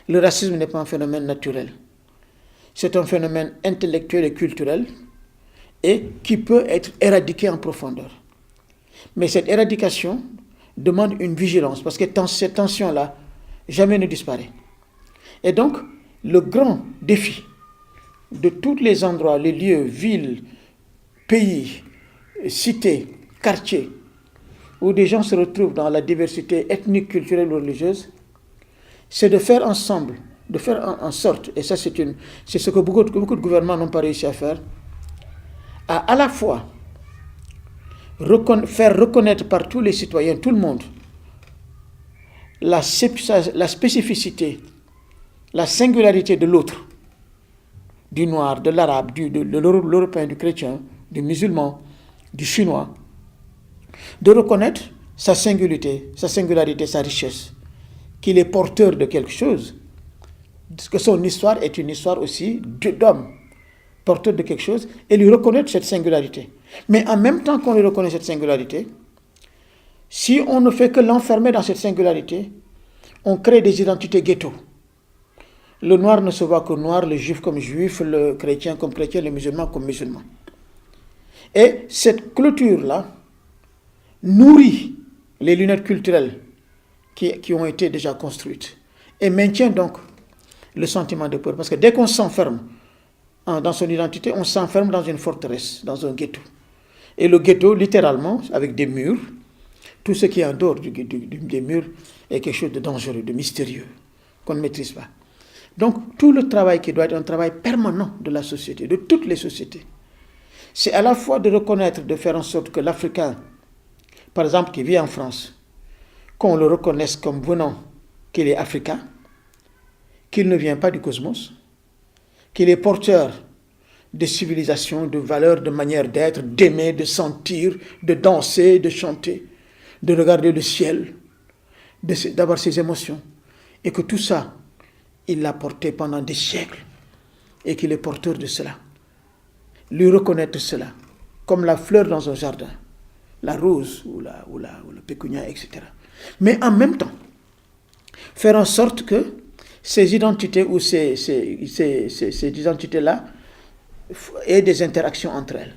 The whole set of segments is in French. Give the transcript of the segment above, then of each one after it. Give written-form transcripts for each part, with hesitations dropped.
Le racisme n'est pas un phénomène naturel. C'est un phénomène intellectuel et culturel et qui peut être éradiqué en profondeur. Mais cette éradication demande une vigilance parce que cette tension-là jamais ne disparaît. Et donc, le grand défi de tous les endroits, les lieux, villes, pays, cités, quartiers, où des gens se retrouvent dans la diversité ethnique, culturelle ou religieuse, c'est de faire ensemble, de faire en sorte, et ça c'est ce que beaucoup de gouvernements n'ont pas réussi à faire, à la fois faire reconnaître par tous les citoyens, tout le monde, la spécificité, la singularité de l'autre, du noir, de l'arabe, de l'européen, du chrétien, du musulman, du chinois, de reconnaître sa singularité, sa richesse, qu'il est porteur de quelque chose, que son histoire est une histoire aussi d'homme, porteur de quelque chose, et lui reconnaître cette singularité. Mais en même temps qu'on lui reconnaît cette singularité, si on ne fait que l'enfermer dans cette singularité, on crée des identités ghetto. Le noir ne se voit que noir, le juif comme juif, le chrétien comme chrétien, le musulman comme musulman. Et cette clôture-là nourrit les lunettes culturelles qui ont été déjà construites et maintient donc le sentiment de peur. Parce que dès qu'on s'enferme dans son identité, on s'enferme dans une forteresse, dans un ghetto. Et le ghetto, littéralement, avec des murs, tout ce qui est en dehors des murs est quelque chose de dangereux, de mystérieux, qu'on ne maîtrise pas. Donc, tout le travail qui doit être un travail permanent de la société, de toutes les sociétés, c'est à la fois de reconnaître, de faire en sorte que l'Africain, par exemple, qui vit en France, qu'on le reconnaisse comme venant qu'il est africain, qu'il ne vient pas du cosmos, qu'il est porteur de civilisation, de valeurs, de manière d'être, d'aimer, de sentir, de danser, de chanter, de regarder le ciel, d'avoir ses émotions. Et que tout ça, il l'a porté pendant des siècles et qu'il est porteur de cela. Lui reconnaître cela, comme la fleur dans un jardin, la rose ou le pécunia, etc. Mais en même temps, faire en sorte que ces identités ou ces identités-là aient des interactions entre elles.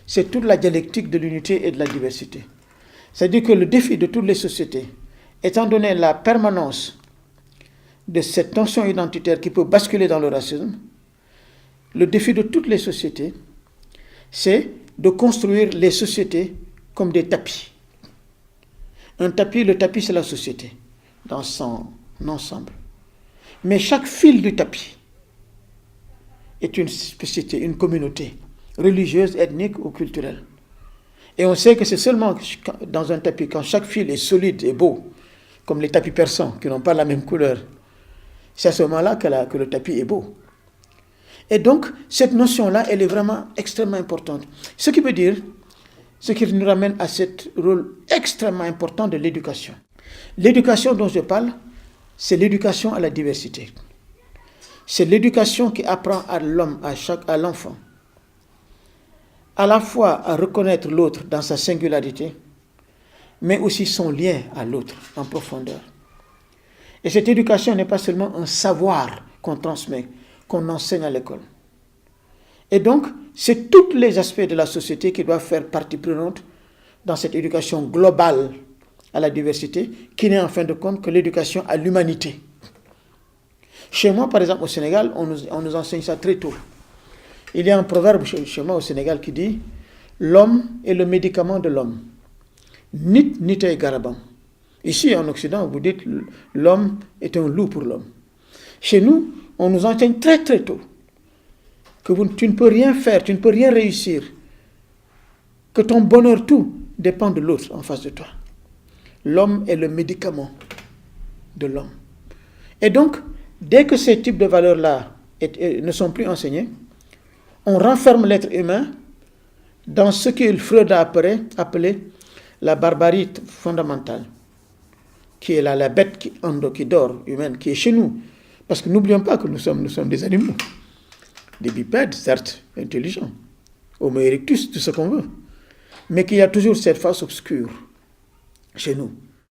C'est toute la dialectique de l'unité et de la diversité. C'est-à-dire que le défi de toutes les sociétés, étant donné la permanence de cette tension identitaire qui peut basculer dans le racisme, le défi de toutes les sociétés, c'est de construire les sociétés comme des tapis. Le tapis c'est la société, dans son ensemble. Mais chaque fil du tapis est une spécificité, une communauté, religieuse, ethnique ou culturelle. Et on sait que c'est seulement dans un tapis, quand chaque fil est solide et beau, comme les tapis persans qui n'ont pas la même couleur, c'est à ce moment-là que le tapis est beau. Et donc, cette notion-là, elle est vraiment extrêmement importante. Ce qui nous ramène à ce rôle extrêmement important de l'éducation. L'éducation dont je parle, c'est l'éducation à la diversité. C'est l'éducation qui apprend à l'homme, à l'enfant, à la fois à reconnaître l'autre dans sa singularité, mais aussi son lien à l'autre en profondeur. Et cette éducation n'est pas seulement un savoir qu'on transmet, qu'on enseigne à l'école. Et donc, c'est tous les aspects de la société qui doivent faire partie prenante dans cette éducation globale à la diversité, qui n'est en fin de compte que l'éducation à l'humanité. Chez moi, par exemple, au Sénégal, on nous enseigne ça très tôt. Il y a un proverbe chez moi au Sénégal qui dit « L'homme est le médicament de l'homme. Nit nitay garabam ». Ici, en Occident, vous dites « L'homme est un loup pour l'homme ». Chez nous, on nous enseigne très très tôt que tu ne peux rien faire, tu ne peux rien réussir, que ton bonheur, tout, dépend de l'autre en face de toi. L'homme est le médicament de l'homme. Et donc, dès que ces types de valeurs-là ne sont plus enseignés, on renferme l'être humain dans ce que Freud a appelé la barbarie fondamentale, qui est la bête qui dort, humaine, qui est chez nous. Parce que n'oublions pas que nous sommes des animaux. Des bipèdes, certes, intelligents. Homo erectus, tout ce qu'on veut. Mais qu'il y a toujours cette face obscure chez nous.